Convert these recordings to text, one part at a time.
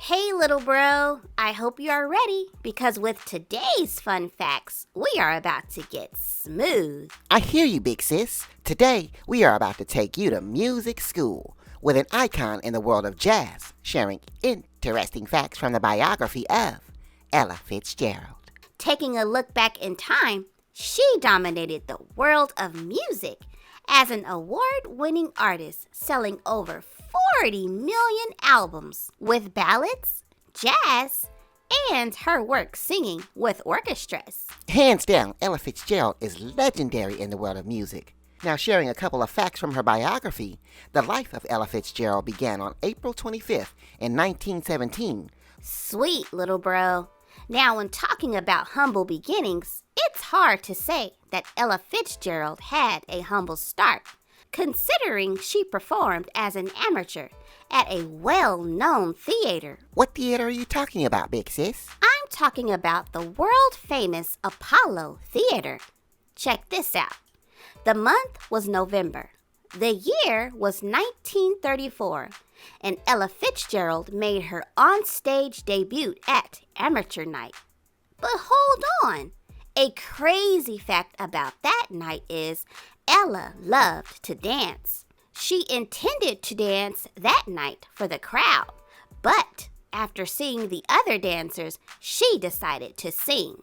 Hey, little bro. I hope you are ready because with today's fun facts, we are about to get smooth. I hear you, big sis. Today, we are about to take you to music school with an icon in the world of jazz, sharing interesting facts from the biography of Ella Fitzgerald. Taking a look back in time, she dominated the world of music as an award-winning artist, selling over 40 million albums with ballads, jazz, and her work singing with orchestras. Hands down, Ella Fitzgerald is legendary in the world of music. Now, sharing a couple of facts from her biography, the life of Ella Fitzgerald began on April 25th in 1917. Sweet, little bro. Now, when talking about humble beginnings, it's hard to say that Ella Fitzgerald had a humble start, considering she performed as an amateur at a well-known theater. What theater are you talking about, big sis? I'm talking about the world-famous Apollo Theater. Check this out. The month was November. The year was 1934, and Ella Fitzgerald made her on-stage debut at Amateur Night. But hold on. A crazy fact about that night is Ella loved to dance. She intended to dance that night for the crowd, but after seeing the other dancers, she decided to sing.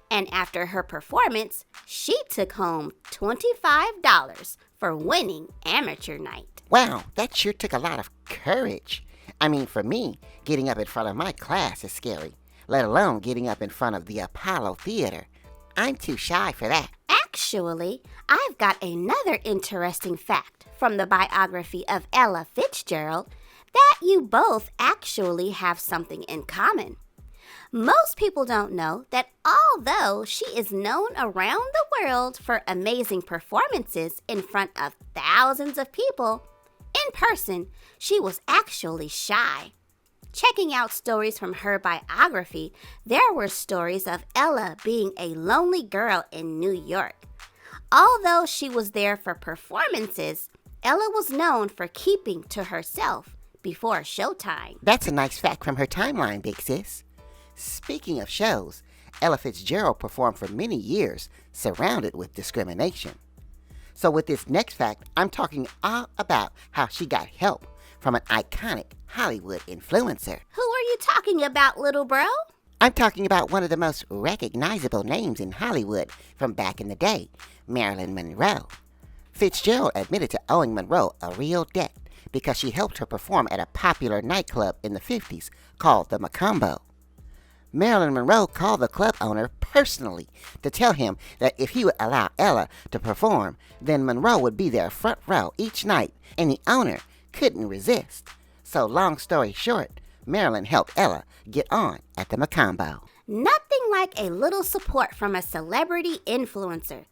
And after her performance, she took home $25 for winning Amateur Night. Wow, that sure took a lot of courage. I mean, for me, getting up in front of my class is scary, let alone getting up in front of the Apollo Theater. I'm too shy for that. Actually, I've got another interesting fact from the biography of Ella Fitzgerald that you both actually have something in common. Most people don't know that although she is known around the world for amazing performances in front of thousands of people, in person, she was actually shy. Checking out stories from her biography, there were stories of Ella being a lonely girl in New York. Although she was there for performances, Ella was known for keeping to herself before showtime. That's a nice fact from her timeline, big sis. Speaking of shows, Ella Fitzgerald performed for many years, surrounded with discrimination. So with this next fact, I'm talking all about how she got help from an iconic Hollywood influencer. Who are you talking about, little bro? I'm talking about one of the most recognizable names in Hollywood from back in the day, Marilyn Monroe. Fitzgerald admitted to owing Monroe a real debt because she helped her perform at a popular nightclub in the 50s called the Macombo. Marilyn Monroe called the club owner personally to tell him that if he would allow Ella to perform, then Monroe would be there front row each night, and the owner couldn't resist. So long story short, Marilyn helped Ella get on at the Macombo. Nothing like a little support from a celebrity influencer.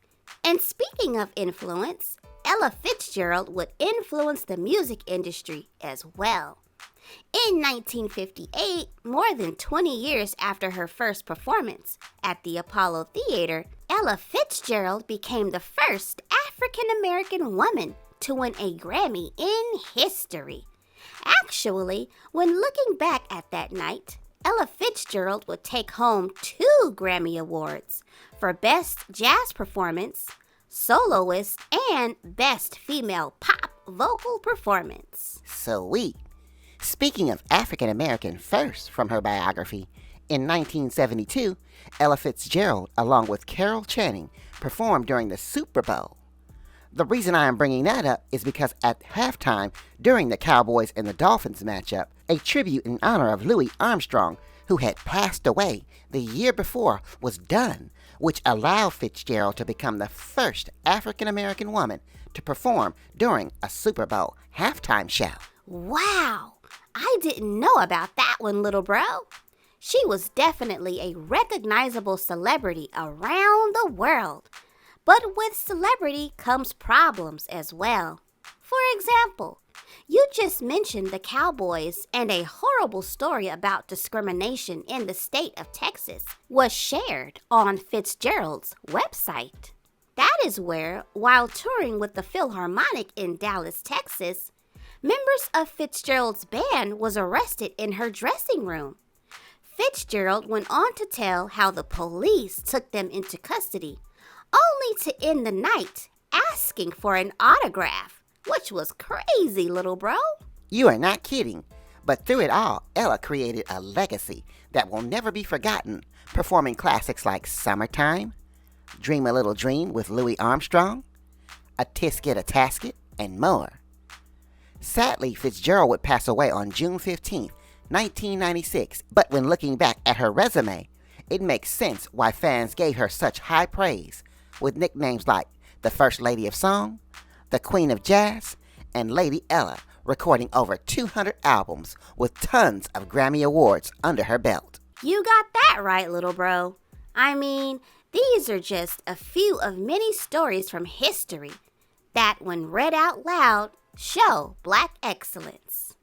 And speaking of influence, Ella Fitzgerald would influence the music industry as well. In 1958, more than 20 years after her first performance at the Apollo Theater, Ella Fitzgerald became the first African-American woman to win a Grammy in history. Actually, when looking back at that night, Ella Fitzgerald would take home 2 Grammy Awards for Best Jazz Performance, Soloist, and Best Female Pop Vocal Performance. Sweet. Speaking of African American firsts from her biography, in 1972, Ella Fitzgerald, along with Carol Channing, performed during the Super Bowl. The reason I am bringing that up is because at halftime, during the Cowboys and the Dolphins matchup, a tribute in honor of Louis Armstrong, who had passed away the year before, was done, which allowed Fitzgerald to become the first African American woman to perform during a Super Bowl halftime show. Wow! I didn't know about that one, little bro. She was definitely a recognizable celebrity around the world. But with celebrity comes problems as well. For example, you just mentioned the Cowboys, and a horrible story about discrimination in the state of Texas was shared on Fitzgerald's website. That is where, while touring with the Philharmonic in Dallas, Texas, members of Fitzgerald's band was arrested in her dressing room. Fitzgerald went on to tell how the police took them into custody, only to end the night asking for an autograph, which was crazy, little bro. You are not kidding. But through it all, Ella created a legacy that will never be forgotten, performing classics like Summertime, Dream a Little Dream with Louis Armstrong, A Tisket, a Tasket, and more. Sadly, Fitzgerald would pass away on June 15, 1996, but when looking back at her resume, it makes sense why fans gave her such high praise, with nicknames like the First Lady of Song, the Queen of Jazz, and Lady Ella, recording over 200 albums with tons of Grammy Awards under her belt. You got that right, little bro. I mean, these are just a few of many stories from history that, when read out loud, show Black excellence.